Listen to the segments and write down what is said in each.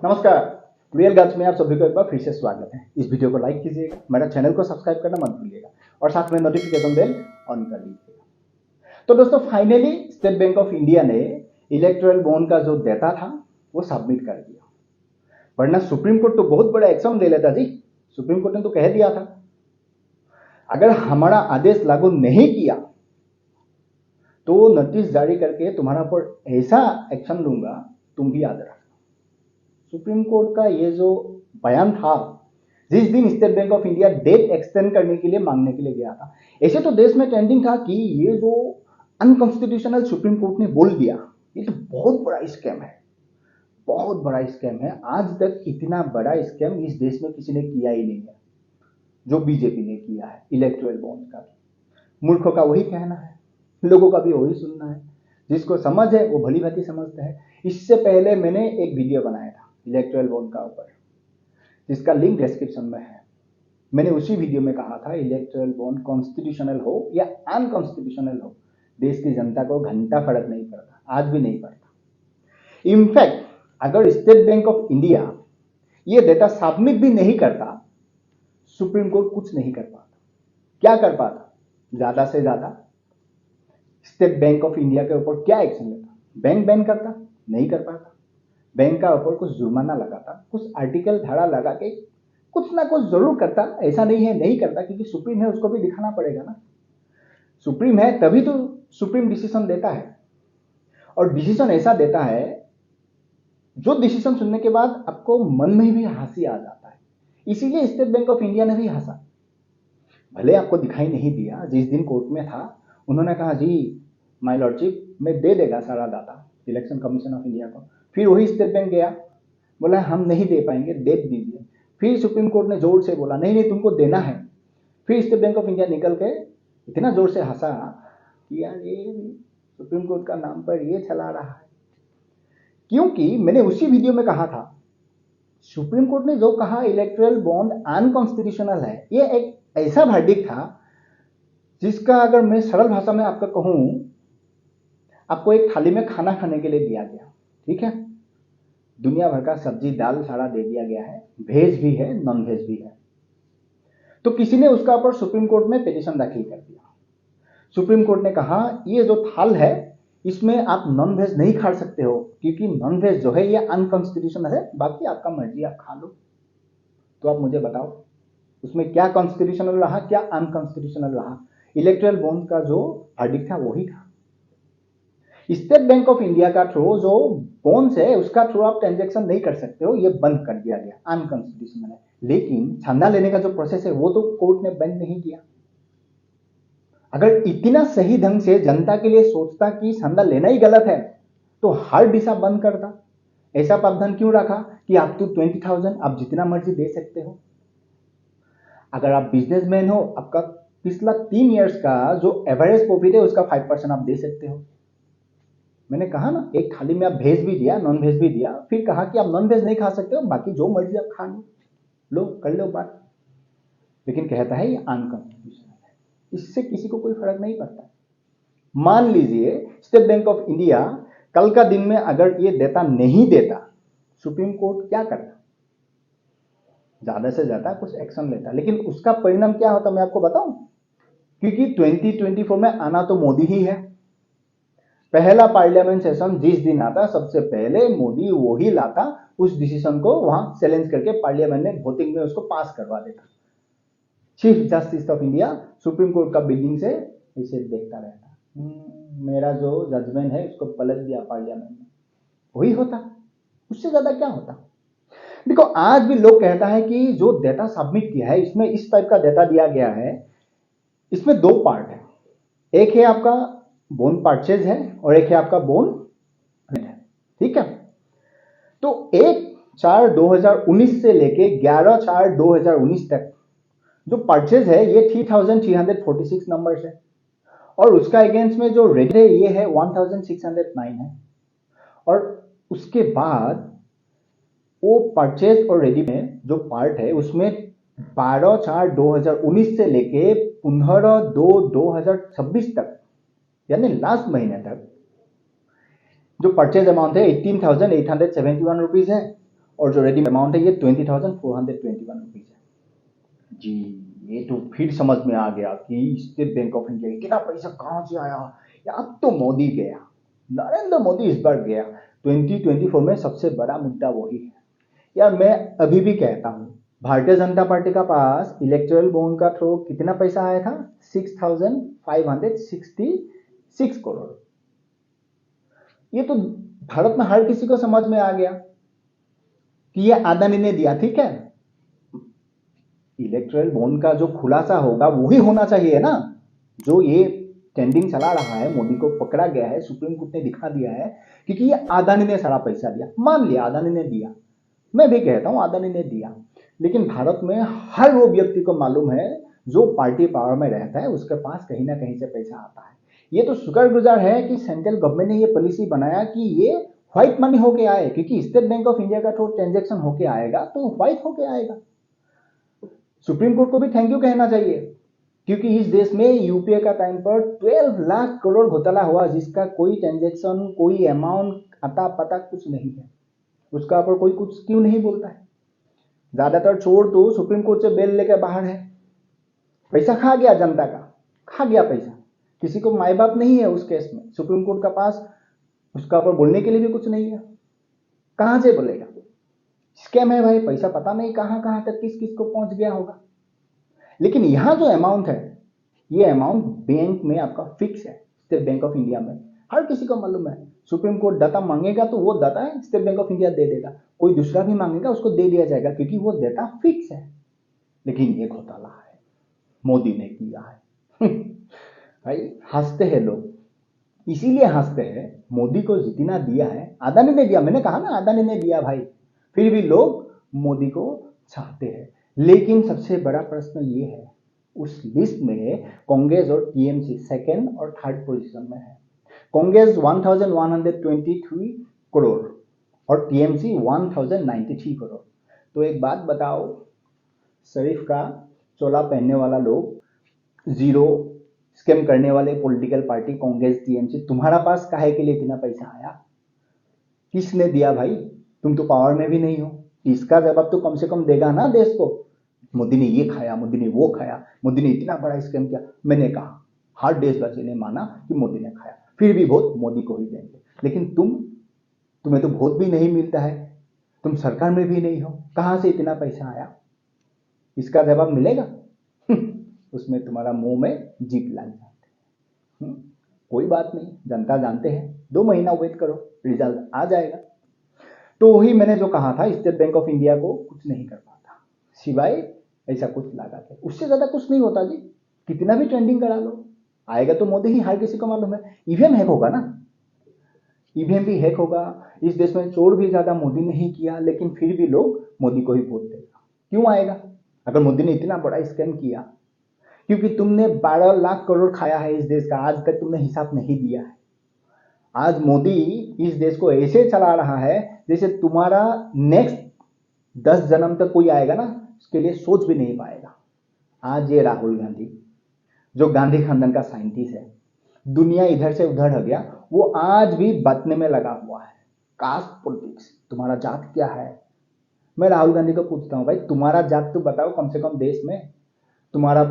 नमस्कार। Real guns में आप सभी को एक बार फिर से स्वागत है। इस वीडियो को लाइक कीजिएगा, मेरा चैनल को सब्सक्राइब करना मत भूलिएगा और साथ में नोटिफिकेशन बेल ऑन कर लीजिएगा। तो दोस्तों finally state Bank of India ने इलेक्टोरल बॉन्ड का जो डेटा था वो सबमिट कर दिया, वरना सुप्रीम कोर्ट तो बहुत बड़ा एक्शन ले लेता जी। सुप्रीम कोर्ट ने तो कह दिया था अगर हमारा आदेश लागू नहीं किया तो नोटिस जारी करके तुम्हारा पर ऐसा एक्शन लूंगा, तुम भी याद रखना। सुप्रीम कोर्ट का ये जो बयान था, जिस दिन State Bank of India date extend करने के लिए मांगने के लिए गया था, ऐसे तो देश में ट्रेंडिंग था कि ये जो अनकॉन्स्टिट्यूशनल सुप्रीम कोर्ट ने बोल दिया, ये तो बहुत बड़ा स्कैम है, बहुत बड़ा स्कैम है। आज तक इतना बड़ा स्कैम इस देश में किसी ने किया ही नहीं है जो बीजेपी ने किया है इलेक्टोरल बॉन्ड का। मूर्खों का वही कहना है, लोगों का भी वही सुनना है। जिसको समझ है वो भली भांति समझता है। इससे पहले मैंने एक वीडियो बनाया था इलेक्टोरल बॉन्ड का ऊपर, जिसका लिंक डिस्क्रिप्शन में है। मैंने उसी वीडियो में कहा था इलेक्टोरल बॉन्ड कॉन्स्टिट्यूशनल हो या अनकॉन्स्टिट्यूशनल हो, देश की जनता को घंटा फर्क नहीं पड़ता, आज भी नहीं पड़ता। इनफैक्ट अगर स्टेट बैंक ऑफ इंडिया ये डेटा सबमिट भी नहीं करता, सुप्रीम कोर्ट कुछ नहीं कर पाता। क्या कर पाता? ज्यादा से ज्यादा स्टेट बैंक ऑफ इंडिया के ऊपर क्या एक्शन लेता? बैंक बैन करता? नहीं कर पाता। बैंक का ऊपर कुछ जुर्माना लगाता, कुछ आर्टिकल धारा लगा के कुछ ना कुछ जरूर करता। ऐसा नहीं है नहीं करता, क्योंकि सुप्रीम है, उसको भी दिखाना पड़ेगा ना। सुप्रीम है तभी तो सुप्रीम डिसीजन देता है, और डिसीजन ऐसा देता है जो डिसीजन सुनने के बाद आपको मन में भी हंसी आ जाता है। इसीलिए स्टेट बैंक ऑफ इंडिया ने भी हंसा। भले आपको दिखाई नहीं दिया, जिस दिन कोर्ट में था उन्होंने कहा जी माय लॉर्डशिप मैं दे देगा सारा data election commission of India को। फिर वही स्टेट बैंक गया, बोला हम नहीं दे पाएंगे, डेट दीजिए। फिर सुप्रीम कोर्ट ने जोर से बोला नहीं नहीं तुमको देना है। फिर स्टेट बैंक ऑफ इंडिया निकल के इतना जोर से हंसा कि यार ये सुप्रीम कोर्ट का नाम पर ये चला रहा है। क्योंकि मैंने उसी वीडियो में कहा था सुप्रीम कोर्ट ने जो कहा इलेक्टोरल बॉन्ड अनकॉन्स्टिट्यूशनल है, ये एक ऐसा वर्डिक्ट था जिसका अगर मैं सरल भाषा में आपका कहूं, आपको एक थाली में खाना खाने के लिए दिया गया, ठीक है, दुनिया भर का सब्जी दाल सारा दे दिया गया है, वेज भी है नॉन वेज भी है। तो किसी ने उसका ऊपर सुप्रीम कोर्ट में पिटीशन दाखिल कर दिया। सुप्रीम कोर्ट ने कहा ये जो थाल है इसमें आप नॉन वेज नहीं खा सकते हो, क्योंकि नॉन वेज जो है ये अनकॉन्स्टिट्यूशनल है, बाकी आपका मर्जी आप खा लो। तो आप मुझे बताओ उसमें क्या कॉन्स्टिट्यूशनल रहा, क्या अनकॉन्स्टिट्यूशनल रहा? इलेक्टोरल बॉन्ड का जो वर्डिक्ट था वही था। स्टेट बैंक ऑफ इंडिया का थ्रू जो बॉन्ड्स है उसका थ्रू आप ट्रांजैक्शन नहीं कर सकते हो, ये बंद कर दिया गया, अनकॉन्स्टिट्यूशनल है। लेकिन चंदा लेने का जो प्रोसेस है वो तो कोर्ट ने बंद नहीं किया। अगर इतना सही ढंग से जनता के लिए सोचता कि चंदा लेना ही गलत है तो हर दिशा बंद करता। ऐसा प्रावधान क्यों रखा कि आप तो 20,000 आप जितना मर्जी दे सकते हो? अगर आप बिजनेसमैन हो, आपका पिछला 3 इयर्स का जो एवरेज प्रॉफिट है उसका 5% आप दे सकते हो। मैंने कहा ना, एक थाली में आप वेज भी दिया नॉन वेज भी दिया, फिर कहा कि आप नॉन वेज नहीं खा सकते हो, बाकी जो मर्जी आप खा लो, कर लो बात। लेकिन कहता है ये अनकॉन्स्टिट्यूशनल है, इससे किसी को कोई फर्क नहीं पड़ता। मान लीजिए स्टेट बैंक ऑफ इंडिया कल का दिन में अगर ये डेटा नहीं देता, सुप्रीम कोर्ट क्या करता? ज्यादा से ज्यादा कुछ एक्शन लेता, लेकिन उसका परिणाम क्या होता मैं आपको बताऊं, क्योंकि 2024 में आना तो मोदी ही है। पहला पार्लियामेंट सेशन जिस दिन आता सबसे पहले मोदी वही लाता, उस डिसीजन को वहां चैलेंज करके पार्लियामेंट में वोटिंग में उसको पास करवा देता। Chief justice of India supreme court का बिल्डिंग से इसे देखता रहता, मेरा जो जजमेंट है उसको पलट दिया पार्लियामेंट में, वही होता। उससे ज्यादा क्या होता? देखो आज भी लोग कहता है कि जो डेटा सबमिट किया है इसमें इस टाइप का डेटा दिया गया है, इसमें 2 पार्ट है। एक है आपका बोन परचेज है और एक है आपका बोन है, ठीक है। तो 1/4/2019 से लेके 11/4/2019 तक जो परचेज है ये 3,346 नंबर है, और उसका अगेंस्ट में जो रेडी है ये है 1,609 है। और उसके बाद वो परचेज और रेडी में जो पार्ट है उसमें 12/4/2019 से लेके 15/2/2026 तक, यानी लास्ट महीने तक जो परचेज अमाउंट है 18,871 रुपीज है, और जो रेडी अमाउंट है ये 20,421 रुपीज है जी। ये तो फिर समझ में आ गया कि स्टेट बैंक ऑफ इंडिया इतना पैसा कहाँ से आया। या अब तो मोदी गया, नरेंद्र मोदी इस बार गया। 2024 में सबसे बड़ा मुद्दा वही है यार। मैं अभी भी कहता हूँ भारतीय जनता पार्टी का पास इलेक्टोरल बॉन्ड का थ्रू कितना पैसा आया था, 6,566 करोड़। ये तो भारत में हर किसी को समझ में आ गया कि ये अदानी ने दिया। ठीक है, इलेक्टोरल बॉन्ड का जो खुलासा होगा वही होना चाहिए ना। जो ये ट्रेंडिंग चला रहा है, मोदी को पकड़ा गया है, सुप्रीम कोर्ट ने दिखा दिया है क्योंकि ये अदानी ने सारा पैसा दिया। मान लिया अदानी ने दिया, मैं भी कहता हूं अदानी ने दिया, लेकिन भारत में हर वो व्यक्ति को मालूम है जो पार्टी पावर में रहता है उसके पास कहीं ना कहीं से पैसा आता है। ये तो शुक्रगुजार है कि सेंट्रल गवर्नमेंट ने ये पॉलिसी बनाया कि ये व्हाइट मनी होके आए, क्योंकि स्टेट बैंक ऑफ इंडिया का थ्रू ट्रांजेक्शन होके आएगा तो व्हाइट होके आएगा। सुप्रीम कोर्ट को भी थैंक यू कहना चाहिए क्योंकि इस देश में यूपीए का टाइम पर 12 लाख करोड़ घोटाला हुआ जिसका कोई ट्रांजेक्शन, कोई अमाउंट अता पता कुछ नहीं है। उसका ऊपर कोई कुछ क्यों नहीं बोलता है। ज्यादातर चोर तो सुप्रीम कोर्ट से बेल लेकर बाहर है। पैसा खा गया, जनता का खा गया पैसा, किसी को माई बाप नहीं है उस केस में। सुप्रीम कोर्ट का पास उसका ऊपर बोलने के लिए भी कुछ नहीं है, कहां से बोलेगा। स्कैम है भाई, पैसा पता नहीं कहां कहां तक किस किस को पहुंच गया होगा। लेकिन यहां जो अमाउंट है ये अमाउंट बैंक में आपका फिक्स है, स्टेट बैंक ऑफ इंडिया में। हर किसी को मालूम है सुप्रीम कोर्ट डाटा मांगेगा तो वो data State Bank of India दे देगा, कोई दूसरा भी मांगेगा उसको दे दिया जाएगा क्योंकि वो डाटा फिक्स है। लेकिन ये घोटाला है, मोदी ने किया है। भाई हंसते हैं लोग, इसीलिए हंसते हैं। मोदी को जितना दिया है अदानी ने दिया, मैंने कहा ना अदानी ने दिया भाई, फिर भी लोग मोदी को चाहते हैं। लेकिन सबसे बड़ा प्रश्न ये है उस लिस्ट में कांग्रेस और टीएमसी सेकंड और थर्ड पोजीशन में है। कांग्रेस 1123 करोड़ और टीएमसी 1093 करोड़। तो एक बात बताओ, शरीफ का चोला पहनने वाला लोग, जीरो स्कैम करने वाले पॉलिटिकल पार्टी कांग्रेस टीएमसी, तुम्हारा पास काहे के लिए इतना पैसा आया, किसने दिया भाई। तुम तो पावर में भी नहीं हो, इसका जवाब तो कम से कम देगा ना देश को। मोदी ने ये खाया, मोदी ने वो खाया, मोदी ने इतना बड़ा स्कैम किया। मैंने कहा हर देशवासी ने माना कि मोदी ने खाया, फिर भी वोट मोदी को ही देंगे। लेकिन तुम्हें तो वोट भी नहीं मिलता है, तुम सरकार में भी नहीं हो, कहां से इतना पैसा आया, इसका जवाब मिलेगा। उसमें तुम्हारा मुंह में जीप लग जाते हैं। कोई बात नहीं, जनता जानते हैं, 2 महीना वेट करो, रिजल्ट आ जाएगा। तो वही मैंने जो कहा था, स्टेट बैंक ऑफ इंडिया को कुछ नहीं कर पाता सिवाय ऐसा कुछ लगा के, उससे ज्यादा कुछ नहीं होता जी। कितना भी ट्रेंडिंग करा लो, आएगा तो मोदी ही, हर किसी को मालूम है। ईवीएम हैक होगा ना, ईवीएम भी हैक होगा। इस देश में चोर भी ज्यादा मोदी ने ही किया, लेकिन फिर भी लोग मोदी को ही वोट देगा। क्यों आएगा अगर मोदी ने इतना बड़ा स्कैम किया? क्योंकि तुमने 12 लाख करोड़ खाया है इस देश का, आज तक तुमने हिसाब नहीं दिया है। आज मोदी इस देश को ऐसे चला रहा है जैसे तुम्हारा नेक्स्ट 10 जन्म तक कोई आएगा ना उसके लिए सोच भी नहीं पाएगा। आज ये राहुल गांधी जो गांधी खानदान का साइंटिस्ट है, दुनिया इधर से उधर हो गया, वो आज भी बतने में लगा हुआ है। कास्ट पॉलिटिक्स, तुम्हारा जात क्या है। मैं राहुल गांधी को पूछता हूं भाई तुम्हारा जात तो बताओ कम से कम देश में, तुम्हारा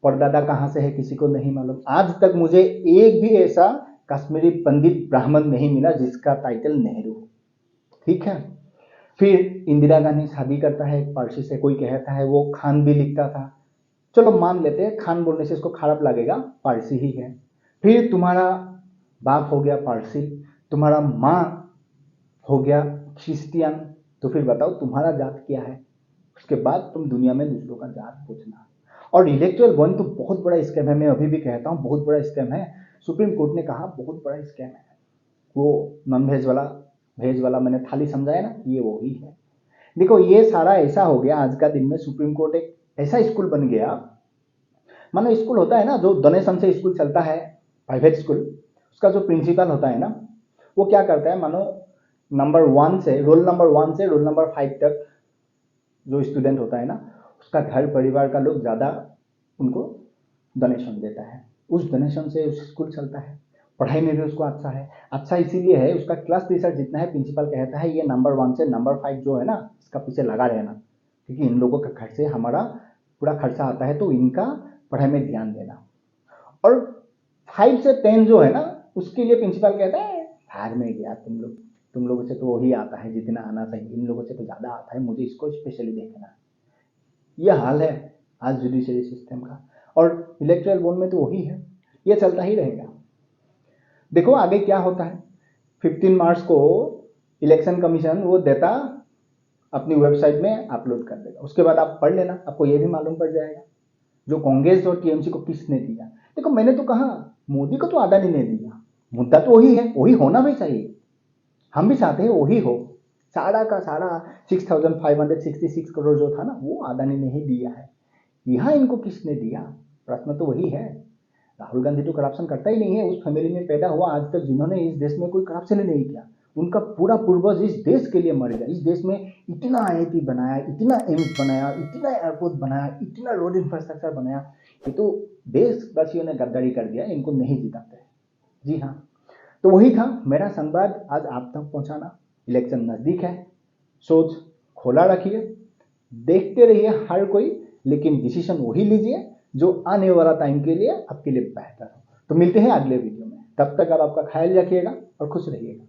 परदादा कहां से है किसी को नहीं मालूम। आज तक मुझे एक भी ऐसा कश्मीरी पंडित ब्राह्मण नहीं मिला जिसका टाइटल नेहरू। ठीक है, फिर इंदिरा गांधी शादी करता है एक पारसी से, कोई कहता है वो खान भी लिखता था, चलो मान लेते हैं, खान बोलने से इसको खराब लगेगा, पारसी ही है। फिर तुम्हारा बाप हो गया पारसी, तुम्हारा माँ हो गया क्रिश्चियन, तो फिर बताओ तुम्हारा जात क्या है। उसके बाद तुम दुनिया में दूसरों का जात पूछना। और इलेक्टोरल बॉन्ड तो बहुत बड़ा स्कैम है, मैं अभी भी कहता हूं बहुत बड़ा स्कैम है। सुप्रीम कोर्ट ने कहा बहुत बड़ा स्कैम है। वो नॉन वेज वाला वेज वाला मैंने थाली समझाया ना, ये वो ही है। देखो ये सारा ऐसा हो गया आज का दिन में, सुप्रीम कोर्ट एक ऐसा स्कूल बन गया, मानो स्कूल होता है ना जो डोनेशन से स्कूल चलता है, प्राइवेट स्कूल, उसका जो प्रिंसिपल होता है ना वो क्या करता है, मानो रोल नंबर 1 से रोल नंबर 5 तक जो स्टूडेंट होता है ना उसका घर परिवार का लोग ज्यादा उनको डोनेशन देता है, उस डोनेशन से उस स्कूल चलता है। पढ़ाई में भी उसको अच्छा इसीलिए है, उसका क्लास टीचर जितना है प्रिंसिपल कहता है ये नंबर 1 से नंबर 5 जो है ना इसका पीछे लगा रहना, क्योंकि इन लोगों का खर्चे हमारा पूरा खर्चा आता है, तो इनका पढ़ाई में ध्यान देना। और 5 से 10 जो है ना उसके लिए प्रिंसिपल कहता है भाग में गया, तुम लोगों से तो वही आता है जितना आना चाहिए, इन लोगों से तो ज़्यादा आता है, मुझे इसको स्पेशली देखना। यह हाल है आज जुडिशरी सिस्टम का, और इलेक्टोरल बॉन्ड में तो वही है, ये चलता ही रहेगा। देखो आगे क्या होता है। 15 मार्च को इलेक्शन कमीशन वो डेटा अपनी वेबसाइट में अपलोड कर देगा, उसके बाद आप पढ़ लेना, आपको ये भी मालूम पड़ जाएगा जो कांग्रेस और टीएमसी को किसने दिया। देखो मैंने तो कहा मोदी को तो अदानी ने दिया, मुद्दा तो वही है, वही होना भी चाहिए, हम भी चाहते हैं वही हो। सारा का सारा 6566 करोड़ जो था ना वो अदानी ने ही दिया है, यहाँ इनको किसने दिया, प्रश्न तो वही है। राहुल गांधी तो करप्शन करता ही नहीं है, उस फैमिली में पैदा हुआ आज तक जिन्होंने इस देश में कोई करप्शन ही नहीं किया, उनका पूरा पूर्वज इस देश के लिए मर गया, इस देश में इतना आईआईटी बनाया, इतना एम्स बनाया, इतना एयरपोर्ट बनाया, इतना रोड इंफ्रास्ट्रक्चर बनाया, ये तो देशवासियों ने गद्दारी कर दिया, इनको नहीं जिताते। जी हाँ, तो वही था मेरा संवाद आज आप तक पहुंचाना। इलेक्शन नजदीक है, सोच खोला रखिए, देखते रहिए हर कोई, लेकिन डिसीजन वही लीजिए जो आने वाला टाइम के लिए आपके लिए बेहतर हो। तो मिलते हैं अगले वीडियो में, तब तक आप आपका ख्याल रखिएगा और खुश रहिएगा।